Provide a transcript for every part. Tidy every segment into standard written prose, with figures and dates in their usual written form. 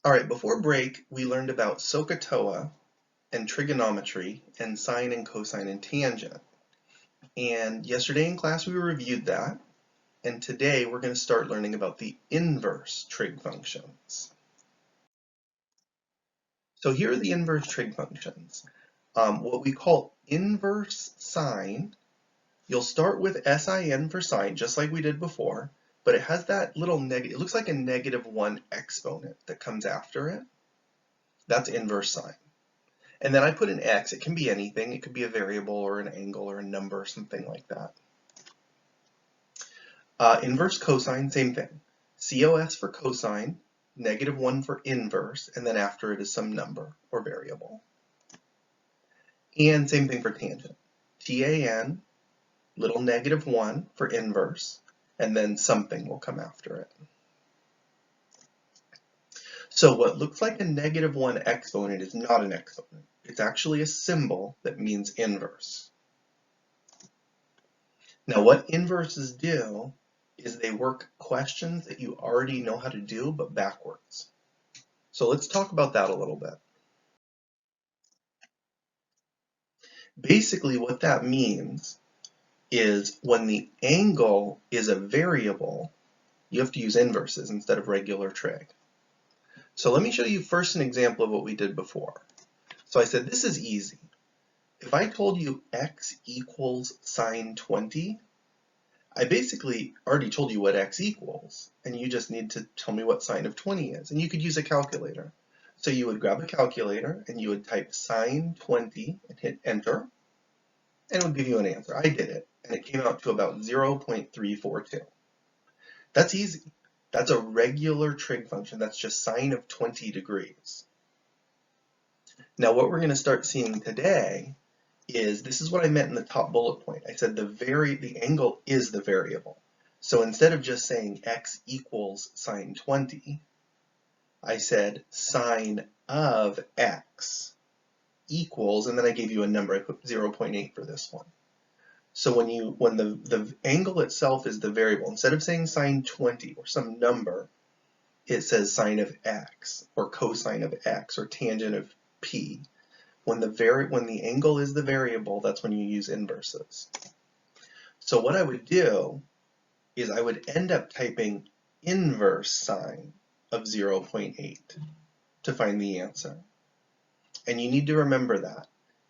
All right, before break, we learned about SOHCAHTOA and trigonometry and sine and cosine and tangent. And yesterday in class we reviewed that, and today we're going to start learning about the inverse trig functions. So here are the inverse trig functions. What we call inverse sine, you'll start with sin for sine, just like we did before, but it has that little negative, it looks like a -1 exponent that comes after it. That's inverse sine. And then I put an x. It can be anything. It could be a variable or an angle or a number or something like that. Inverse cosine, same thing. COS for cosine, -1 for inverse, and then after it is some number or variable. And same thing for tangent. TAN, little -1 for inverse, and then something will come after it. So what looks like a -1 exponent is not an exponent. It's actually a symbol that means inverse. Now what inverses do is they work questions that you already know how to do, but backwards. So let's talk about that a little bit. Basically what that means is when the angle is a variable, you have to use inverses instead of regular trig. So let me show you first an example of what we did before. So I said this is easy. If I told you x equals sine 20, I basically already told you what x equals, and you just need to tell me what sine of 20 is. And you could use a calculator. So you would grab a calculator and you would type sine 20 and hit enter, and it would give you an answer. I did it, and it came out to about 0.342. That's easy. That's a regular trig function. That's just sine of 20 degrees. Now what we're going to start seeing today is, this is what I meant in the top bullet point. I said the angle is the variable. So instead of just saying x equals sine 20, I said sine of x equals, and then I gave you a number. I put 0.8 for this one. So when the angle itself is the variable, instead of saying sine 20 or some number, it says sine of x or cosine of x or tangent of p. When the angle is the variable, that's when you use inverses. So what I would do is I would end up typing inverse sine of 0.8 to find the answer. And you need to remember that.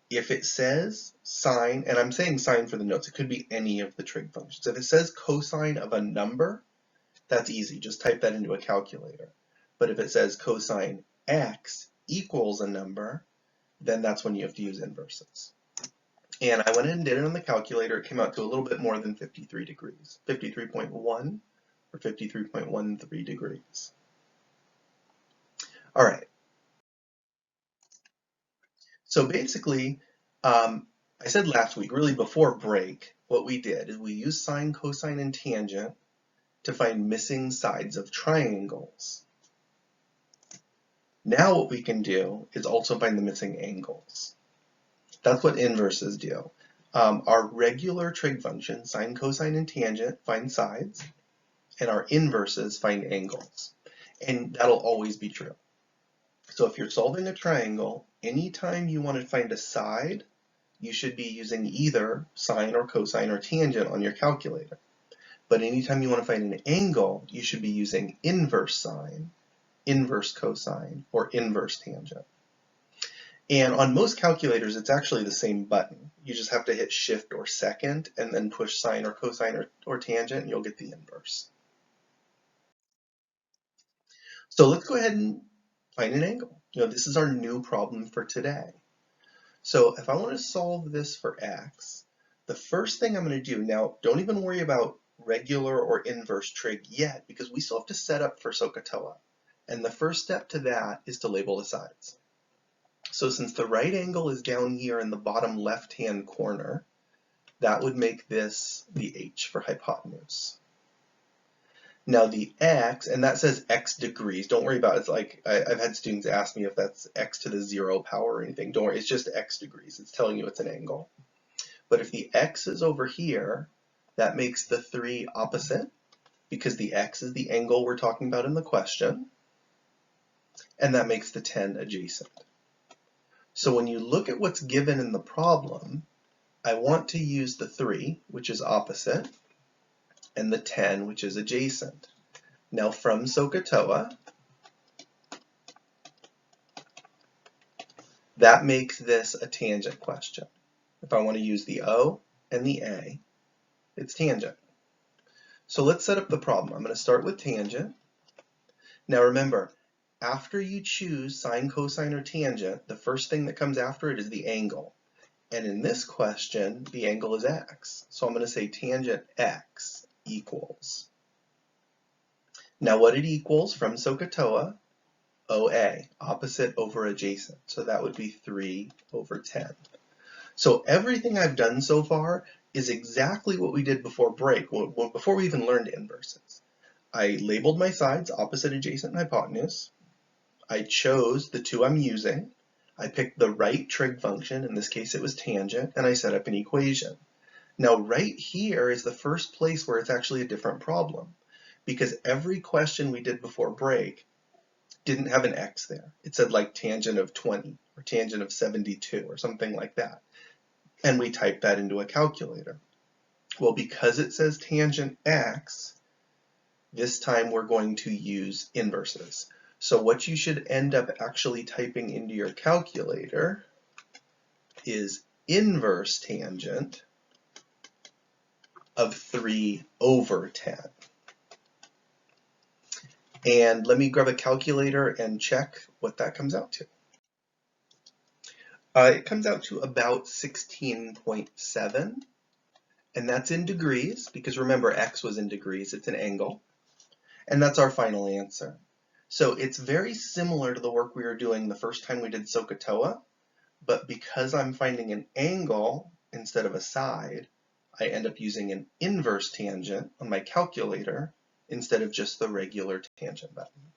If it says sine, and I'm saying sine for the notes, it could be any of the trig functions. If it says cosine of a number, that's easy. Just type that into a calculator. But if it says cosine x equals a number, then that's when you have to use inverses. And I went in and did it on the calculator. It came out to a little bit more than 53 degrees, 53.1 or 53.13 degrees. All right. So basically, I said last week, really before break, what we did is we used sine, cosine, and tangent to find missing sides of triangles. Now what we can do is also find the missing angles. That's what inverses do. Our regular trig functions, sine, cosine, and tangent, find sides, and our inverses find angles. And that'll always be true. So if you're solving a triangle, anytime you want to find a side, you should be using either sine or cosine or tangent on your calculator. But anytime you want to find an angle, you should be using inverse sine, inverse cosine, or inverse tangent. And on most calculators, it's actually the same button. You just have to hit shift or second and then push sine or cosine or tangent, and you'll get the inverse. So let's go ahead and find an angle. This is our new problem for today. So if I want to solve this for x, the first thing I'm going to do, now don't even worry about regular or inverse trig yet, because we still have to set up for SOHCAHTOA. And the first step to that is to label the sides. So since the right angle is down here in the bottom left-hand corner, that would make this the h for hypotenuse. Now the x, and that says x degrees. Don't worry about it. It's like I've had students ask me if that's x to the 0 power or anything. Don't worry, it's just x degrees. It's telling you it's an angle. But if the x is over here, that makes the 3 opposite, because the x is the angle we're talking about in the question. and that makes the 10 adjacent. So when you look at what's given in the problem, I want to use the 3, which is opposite, and the 10, which is adjacent. Now from SOHCAHTOA, that makes this a tangent question. If I want to use the O and the A, it's tangent. So let's set up the problem. I'm going to start with tangent. Now remember, after you choose sine, cosine, or tangent, the first thing that comes after it is the angle. And in this question, the angle is x. So I'm going to say tangent x equals. Now what it equals from SOHCAHTOA, OA, opposite over adjacent. So that would be 3 over 10. So everything I've done so far is exactly what we did before break, before we even learned inverses. I labeled my sides opposite, adjacent, and hypotenuse. I chose the 2 I'm using. I picked the right trig function, in this case it was tangent, and I set up an equation. Now right here is the first place where it's actually a different problem, because every question we did before break didn't have an x there. It said like tangent of 20 or tangent of 72 or something like that. And we typed that into a calculator. Well, because it says tangent x, this time we're going to use inverses. So what you should end up actually typing into your calculator is inverse tangent of 3 over 10. And let me grab a calculator and check what that comes out to. It comes out to about 16.7, and that's in degrees, because remember x was in degrees, it's an angle, and that's our final answer. So it's very similar to the work we were doing the first time we did SOHCAHTOA, but because I'm finding an angle instead of a side, I end up using an inverse tangent on my calculator instead of just the regular tangent button.